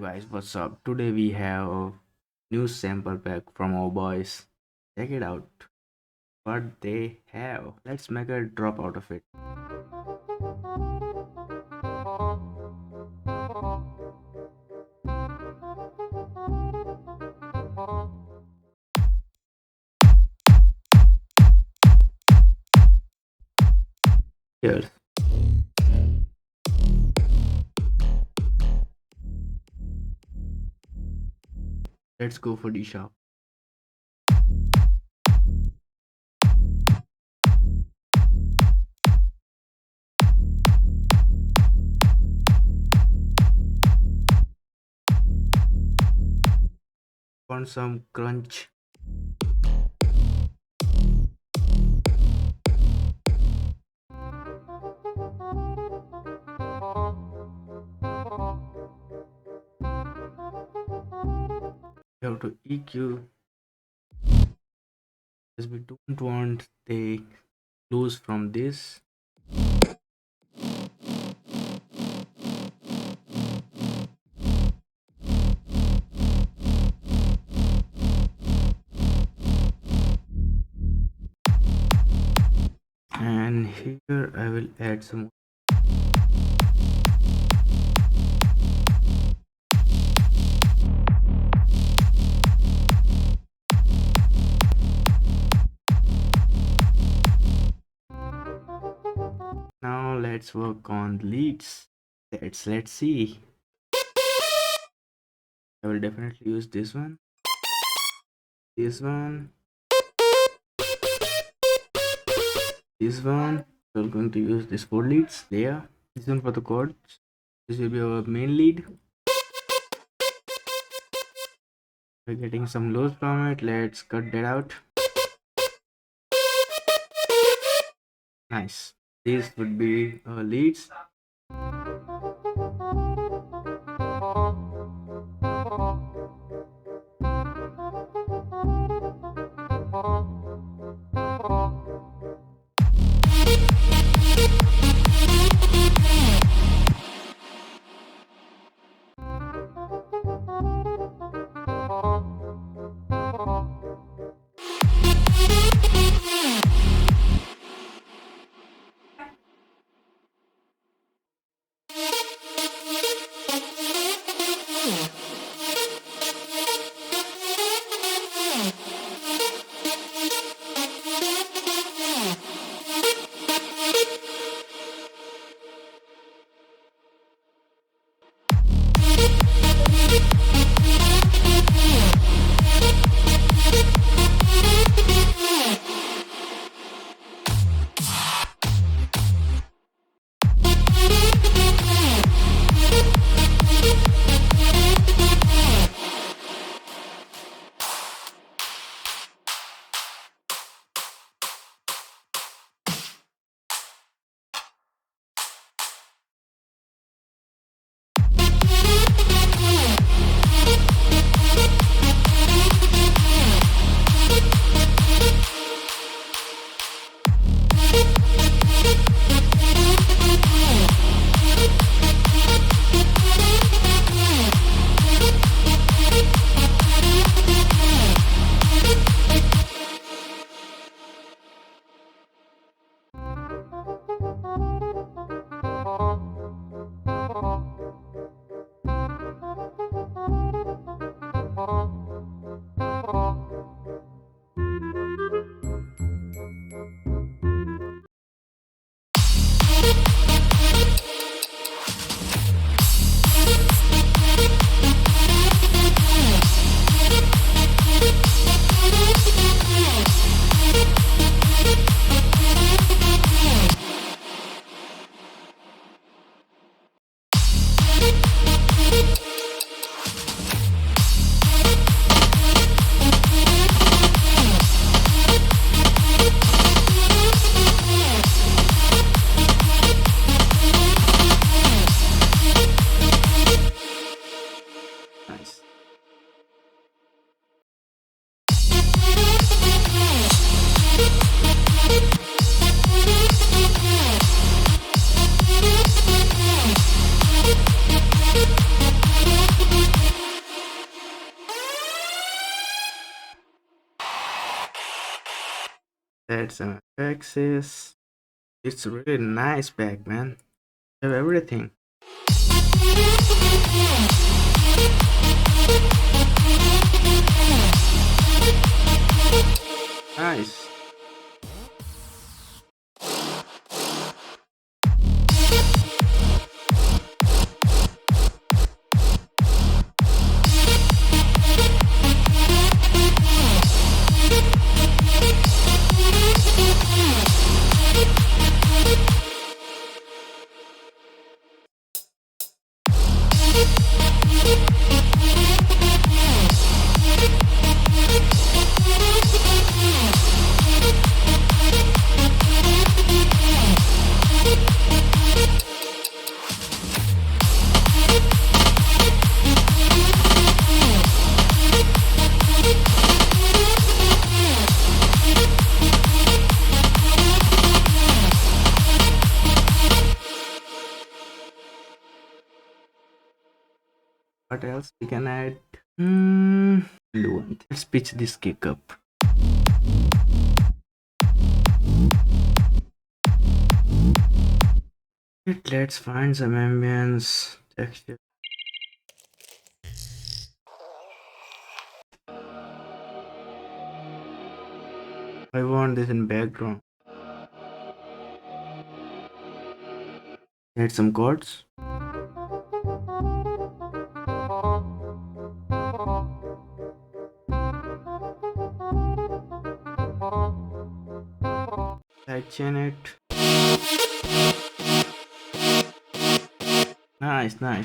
Guys, what's up? Today we have a new sample pack from our boys. Check it out. What they have. Let's make a drop out of it. Cheers. Let's go for the shop. Want some crunch? You have to EQ because we don't want the loose from this. And here I will add some. Now let's work on the leads. Let's see. I will definitely use this one. This one. This one. We're going to use this 4 leads there. This one for the chords. This will be our main lead. We're getting some lows from it. Let's cut that out. Nice. These would be leads. add some effects. It's a really nice pack, man. You have everything. Nice. What else we can add? Fluent. Let's pitch this kick up. Let's find some ambience texture. I want this in background. Add some chords. Action it. Nice. I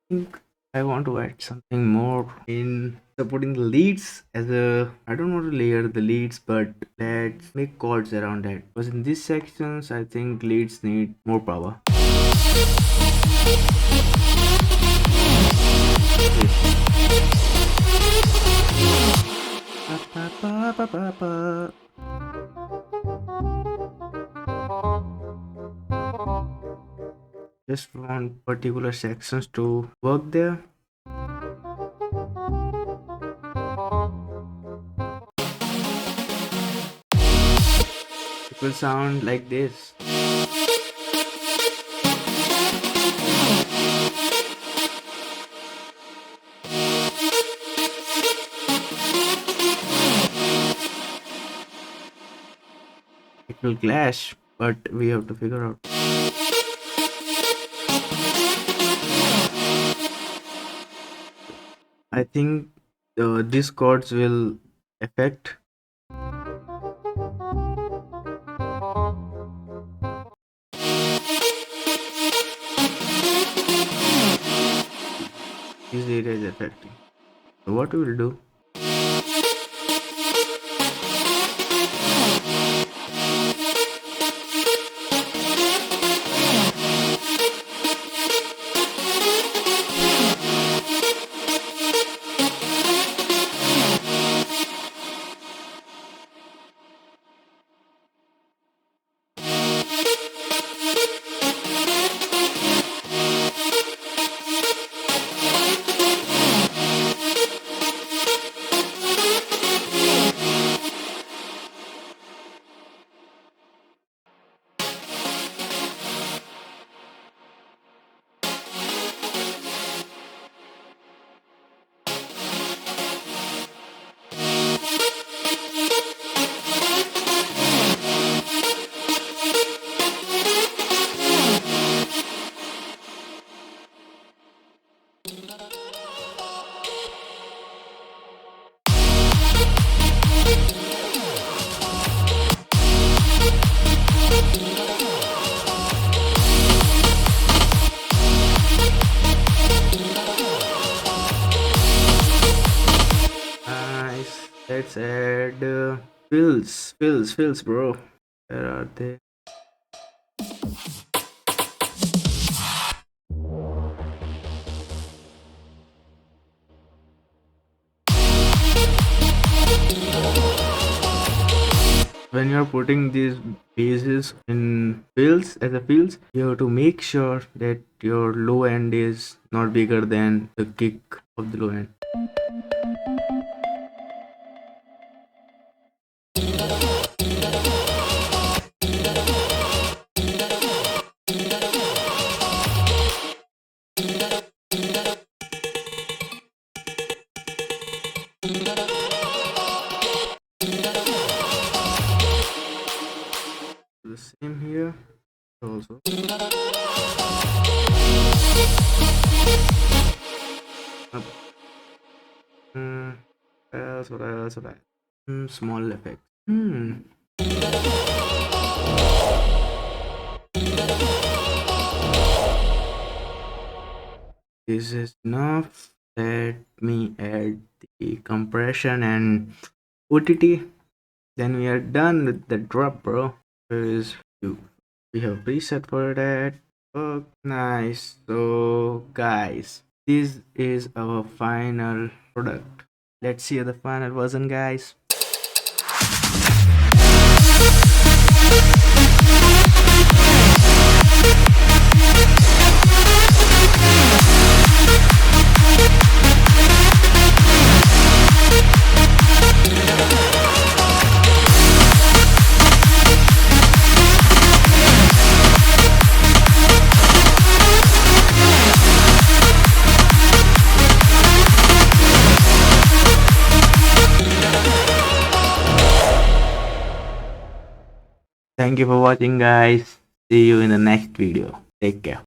think I want to add something more in supporting the leads as a. I don't want to layer the leads, but let's make chords around that. Because in these sections, I think leads need more power. Just want particular sections to work there. It will sound like this. It will clash, but we have to figure out. I think these chords will affect. This area is affecting. So what we will do? Nice. Let's add fills, bro. Where are they? When you're putting these bases in fills as a fills, you have to make sure that your low end is not bigger than the kick of the low end. The same here also. Up. Hmm. What else? What else? What else? Small effect. This is enough. Let me add the compression and OTT. Then we are done with the drop, bro. Where is you? We have preset for that. Oh, nice. So, guys, this is our final product. Let's see the final version, guys. Thank you for watching, guys. See you in the next video. Take care.